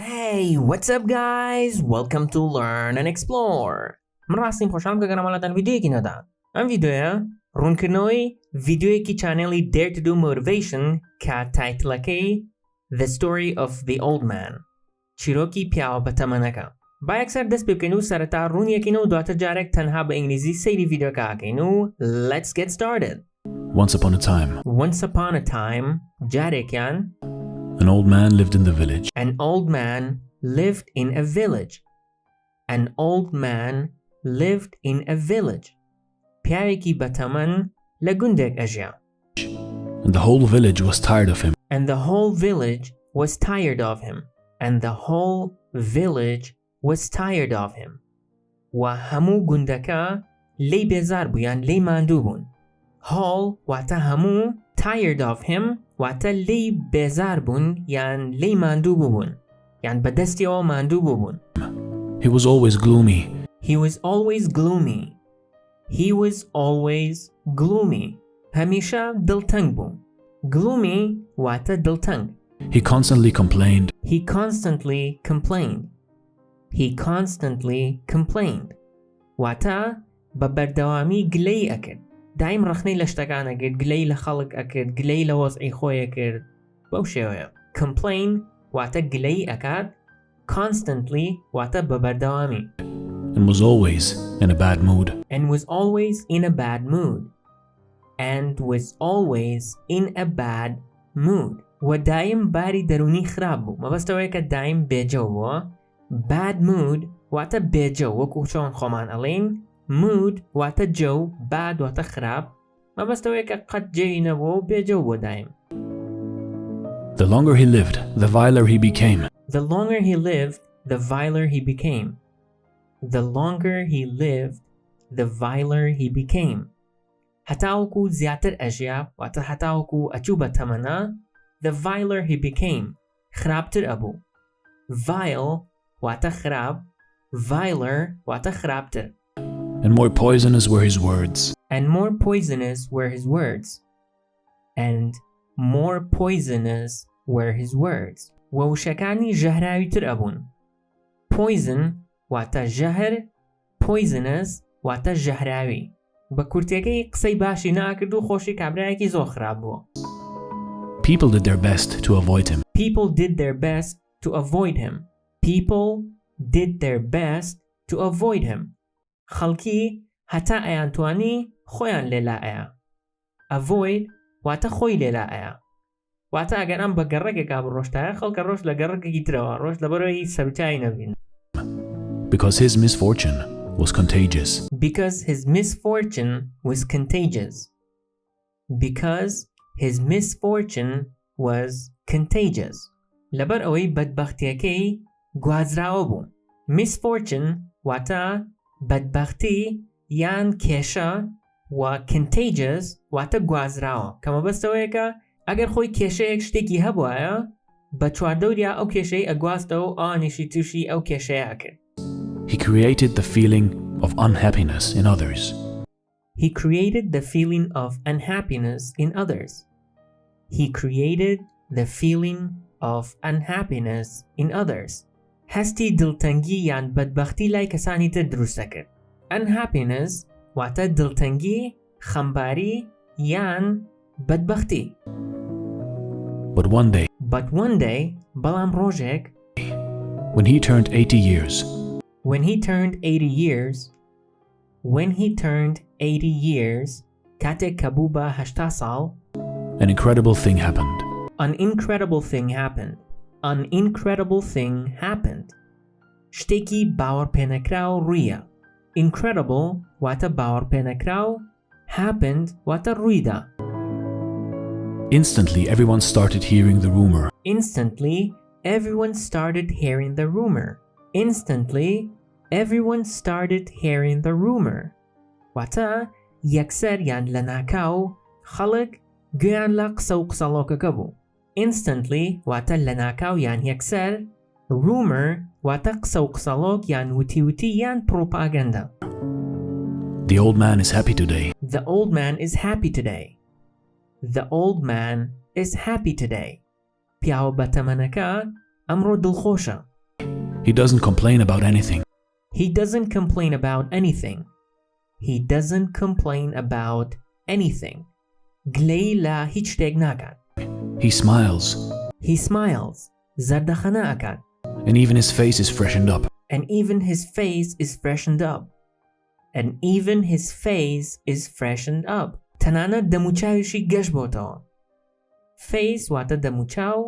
Hey, what's up guys? Welcome to Learn and Explore. من ڕاستیم خۆشحاڵم کە گەرامەڵاتان ڤیدیۆیەکی نەدا. ئەم ڤیدیۆیە ڕوونکردنەوەی ڤیدیۆیەکی چانێڵی Dare to do Motivation کە تایتڵەکەی The Story of the Old Man. چیرۆکی پیاوە بەتەمەنەکە. با یەکسەر دەست پێ بکەین و سەرەتا ڕوونیەکەین و دواتر جارێک تەنها بە ئینگلیزی سەیری ڤیدیۆکە ئەکەین و let's get started. Once upon a time, جارێکیان an old man lived in the village. An old man lived in a village. An old man lived in a village. پیاوێکی بەتەمەن لە گوندێک ئەژیا. And the whole village was tired of him. And the whole village was tired of him. And the whole village was tired of him. و هەموو گوندەکە لێی بێزار بوو یان لێی ماندوو بوون. Whole واتە هەموو، tired of him واتە لێی بێزار بوون یان لێی ماندوو بوون یان بەدەستیەوە ماندوو بوون. He was always gloomy. He was always gloomy. He was always gloomy. هەمیشە دڵتەنگ بوو. Gloomy واتە دڵتەنگ. He constantly complained. He constantly complained. He constantly complained. واتە بە بەردەوامی گلەی ئەکرد. دایم ڕخنەی لە شتەکان ئەکرد، گلەی لە خەڵک ئەکرد، گلەی لە وەزعی خۆی ئەکرد. بەو شێوەیە. Complain واتە گلەی ئەکات. Constantly واتە بە بەردەوامی. And was always in a bad mood. And was always in a bad mood. And was always in a bad mood. و دایم باری دەرونی خراپ بوو. مەبەستەوەیە کە دایم بێجەو بووە. Bad mood واتە بێجەو وەکو چۆن خۆمان ئەڵێن. Mood واتە جەو، bad واتە خراپ. مەبەستەوەیە کە قەت جێی نەبووە و بێجەو بووە دایم. The longer he lived, the viler he became. The longer he lived, the viler he became. The longer he lived, the viler he became. هەتاوەکو زیاتر ئەژیا واتە هەتاوەکو ئەچوو بە تەمەنە the viler he became. خراپتر ئەبوو. Vile واتە خراپ. Viler واتە خراپتر. And more poisonous were his words. And more poisonous were his words. And more poisonous were his words. وەوشەکانی ژەهراویتر ئەبوون. Poison واتە ژەهر. Poisonous واتە ژەهراوی. بە کورتەکەی قسەی باشی ناکرد و خۆشی کابرایەکی زۆر خراپ بووە. People did their best to avoid him. People did their best to avoid him. People did their best to avoid him. خەڵکی هەتا ئەیانتوانی خۆیان لێلا ئەیە. Avoid واتە خۆی لێلا ئەیە. واتە ئەگەر ئەم بە گەڕێکێکا بڕۆشتایە خەڵکە ڕۆژ لە گەڕێکێکی ترەوە ڕۆژ لەبەرەوەی سەرچای نەبین. Because his misfortune was contagious. Because his misfortune was contagious. Because his misfortune was contagious. لەبەر ئەوەی بەدبەختیەکەی گوازراوە بوو. Misfortune واتە بەدبەختی یان کێشە و contagious واتە گوازراوە کە مەبەستەوەیە کە ئەگەر خۆی کێشەیەک شتێکی هەبوایە بە چواردەوریا ئەو کێشەی ئەگواستەوە و ئەوانیشی تووشی ئەو کێشەیە ئەکرد. He created the feeling of unhappiness in others. He created the feeling of unhappiness in others. He created the feeling of unhappiness in others. هەستی دڵتەنگی یان بەدبەختی لای کەسانی تر دروست دەکرد. Unhappiness واتە دڵتەنگی، خەمباری یان بەدبەختی. But one day, بەڵام ڕۆژێک when he turned 80 years, کاتێک کە بوو بە 80 ساڵ an incredible thing happened. An incredible thing happened. شتێکی باوەڕپێنەکراو ڕوویە. Incredible واتە باوەڕپێنەکراو. Happened واتە ڕوویدا. Instantly, everyone started hearing the rumor. Instantly, everyone started hearing the rumor. Instantly, everyone started hearing the rumor. واتە یەکسەر یان لە ناکاو خەڵک گوێیان لە قسە و قسەڵۆکەکە بوو. Instantly واتە لە ناکاو یان یەکسەر. Rumor واتە قسە و قسەڵۆک یان وتیوتی یان پرۆپاگەندە. The old man is happy today. The old man is happy today. The old man is happy today. پیاوە بەتەمەنەکە ئەمڕۆ دڵخۆشە. He doesn't complain about anything. He doesn't complain about anything. He doesn't complain about anything. گلەی لە هیچ شتێک ناکات. He smiles. He smiles. زەردەخەنە ئەکات. And even his face is freshened up. And even his face is freshened up. And even his face is freshened up. تەنانەت دەموچاویشی گەشت بۆتەوە. Face واتە دەموچاو.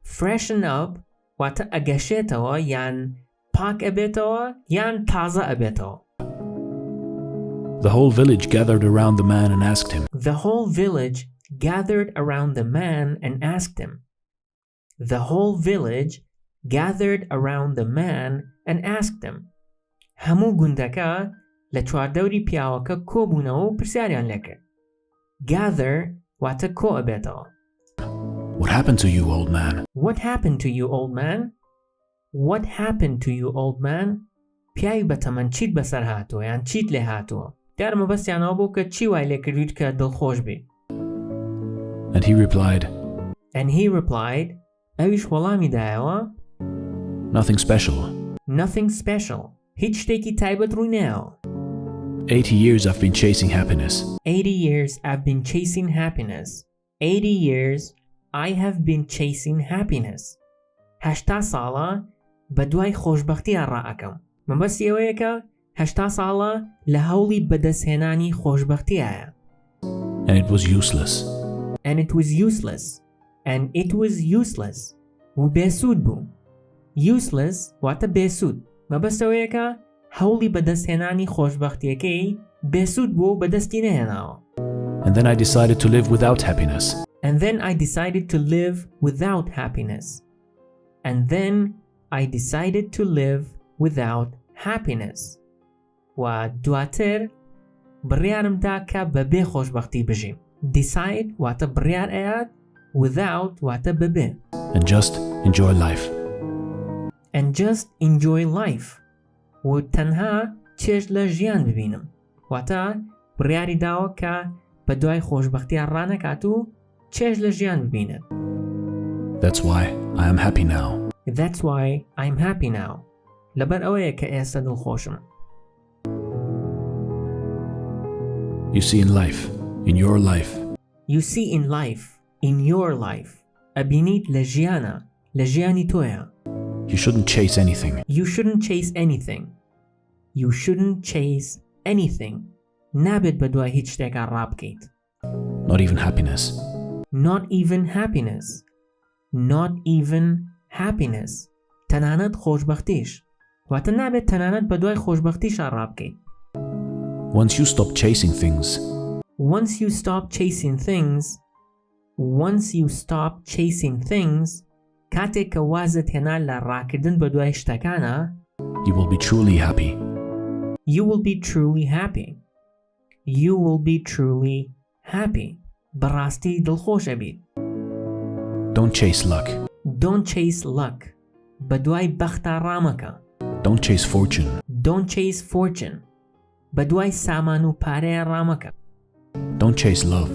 Freshen up واتە ئەگەشێتەوە یان پاک ئەبێتەوە یان تازە ئەبێتەوە. The whole village gathered around the man and asked him. The whole village gathered around the man and asked him. The whole village gathered around the man and asked him. هەموو گوندەکە لە چواردەوری پیاوەکە کۆبوونەوە و پرسیاریان لێکرد. Gather واتە کۆ ئەبێتەوە. What happened to you, old man? What happened to you, old man? What happened to you, old man? پیاوی بەتەمەن چیت بەسەر هاتووە یان چیت لێ هاتووە؟ دیارمە بەستیانەوە بوو کە چی وای لێ کردویت کە دڵخۆش بی. And he replied, ئەویش وەڵامی دایەوە. Nothing special. Nothing special. هیچ شتێکی تایبەت ڕووی نایەوە. 80 years I've been chasing happiness. 80 years I've been chasing happiness. 80 years I have been chasing happiness. 80 ساڵە بە دوای خۆشبەختیان ڕائەکەم. مەبەستی ئەوەیە کە 80 ساڵە لە هەوڵی بەدەستهێنانی خۆشبەختیایە. And it was useless. And it was useless. And it was useless. و بێسوود بوو. Useless واتە بێسوود. مەبەستەوەیە کە هەوڵی بەدەستهێنانی خۆشبەختیەکەی بێسوود بوو و بەدەستی نەهێناوە. And then I decided to live without happiness. And then I decided to live without happiness. And then I decided to live without happiness. و دواتر بڕیارم دا کە بەبێ خۆشبەختی بژیم. Decide واتە بڕیار ئەیات. Without واتە بەبێ. And just enjoy life. And just enjoy life. و تەنها چێژ لە ژیان ببینم. واتە بڕیاری داوە کە بە دوای خۆشبەختیان ڕانەکات و چێژ لە ژیان ببینێت. That's why I am happy now. That's why I'm happy now. لەبەر ئەوەیە کە ئێستا دڵخۆشم. You see in life, in your life. You see in life, in your life. ئەبینیت لە ژیانە، لە ژیانی تۆیە. You shouldn't chase anything. You shouldn't chase anything. You shouldn't chase anything. نابێت بە دوای هیچ شتێکا ڕابکەیت. Not even happiness. Not even happiness. Not even happiness. تەنانەت خۆشبەختیش. واتە نابێت تەنانەت بە دوای خۆشبەختیشا ڕابکەیت. Once you stop chasing things. Once you stop chasing things. Once you stop chasing things. کاتێک کە وازت هێنا لە ڕاکردن بە دوای شتەکانە. You will be truly happy. You will be truly happy. You will be truly happy. بەڕاستی دڵخۆش ئەبیت. Don't chase luck. Don't chase luck. بە دوای بەختە ڕامەکە. Don't chase fortune. Don't chase fortune. بە دوای سامان و پارەیە ڕامەکە. Don't chase love.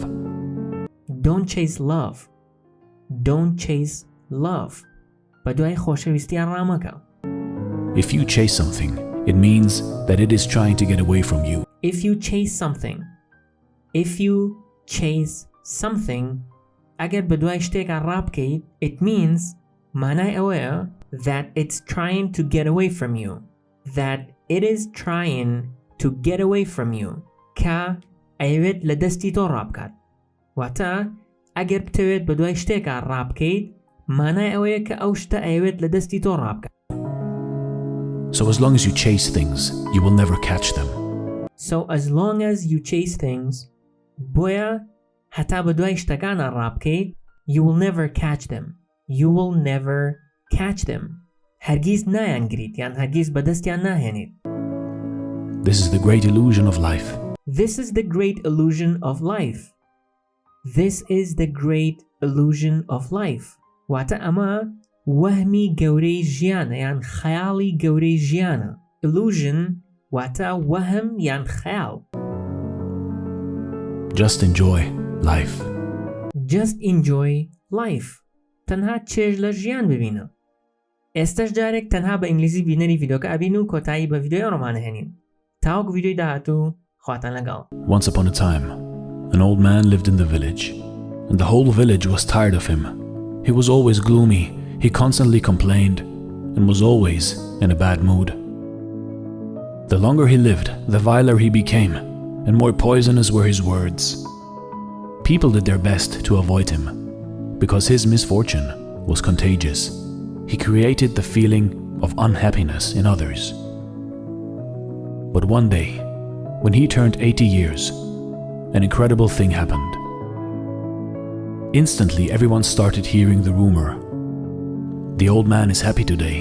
Don't chase love. Don't chase love. بە دوای خۆشەویستیان ڕامەکە. If you chase something, it means that it is trying to get away from you. If you chase something. If you chase something. ئەگەر بە دوای شتێکە ڕابکەیت, it means مانای ئەوەیە that it's trying to get away from you. That it is trying to get away from you. کە ئەیەوێت لە دەستی تۆ ڕابکات. واتە ئەگەر بتەوێت بە دوای شتێکە ڕابکەیت, مانای ئەوەیە کە ئەو شتە ئەیەوێت لە دەستی تۆ ڕابکات. So as long as you chase things, you will never catch them. So as long as you chase things, بۆیە هەتا بە دوای شتەکانە ڕابکەیت, you will never catch them. You will never catch them. هەرگیز نایانگریت یان هەرگیز بەدەستیان ناهێنیت. This is the great illusion of life. This is the great illusion of life. This is the great illusion of life. واتە ئەمە وەهمی گەورەی ژیانە یان خەیاڵی گەورەی ژیانە. Illusion واتە وەهم یان خەیاڵ. Just enjoy life. Just enjoy life. تەنها چێژ لە ژیان ببینە. ئێستش جارێک تەنها بە ئینگلیزی بینەری ڤیدیۆکە ئەبین و کۆتایی بە ڤیدیۆی ڕۆمانە هێنین. تاوەکو ڤیدیۆی داهاتوو خواتان لەگەڵ. Once upon a time, an old man lived in the village, and the whole village was tired of him. He was always gloomy, he constantly complained, and was always in a bad mood. The longer he lived, the viler he became, and more poisonous were his words. People did their best to avoid him, because his misfortune was contagious. He created the feeling of unhappiness in others. But one day, when he turned 80 years, an incredible thing happened. Instantly, everyone started hearing the rumor. The old man is happy today.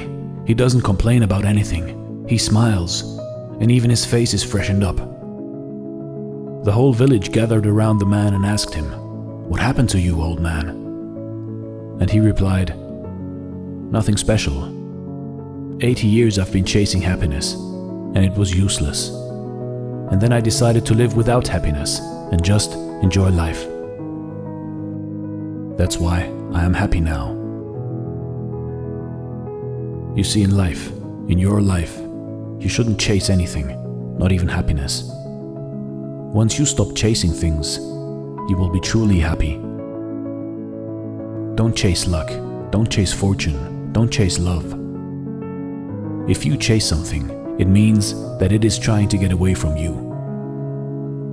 He doesn't complain about anything. He smiles, and even his face is freshened up. The whole village gathered around the man and asked him, "What happened to you, old man?" And he replied, "Nothing special. 80 years I've been chasing happiness, and it was useless. And then I decided to live without happiness and just enjoy life. That's why I am happy now." You see, in life, in your life, you shouldn't chase anything, not even happiness. Once you stop chasing things, you will be truly happy. Don't chase luck, don't chase fortune, don't chase love. If you chase something, it means that it is trying to get away from you.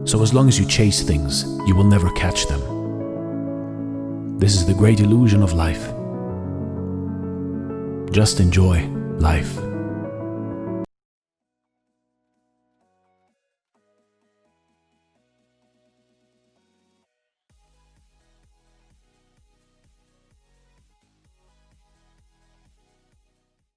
So as long as you chase things, you will never catch them. This is the great illusion of life. Just enjoy life.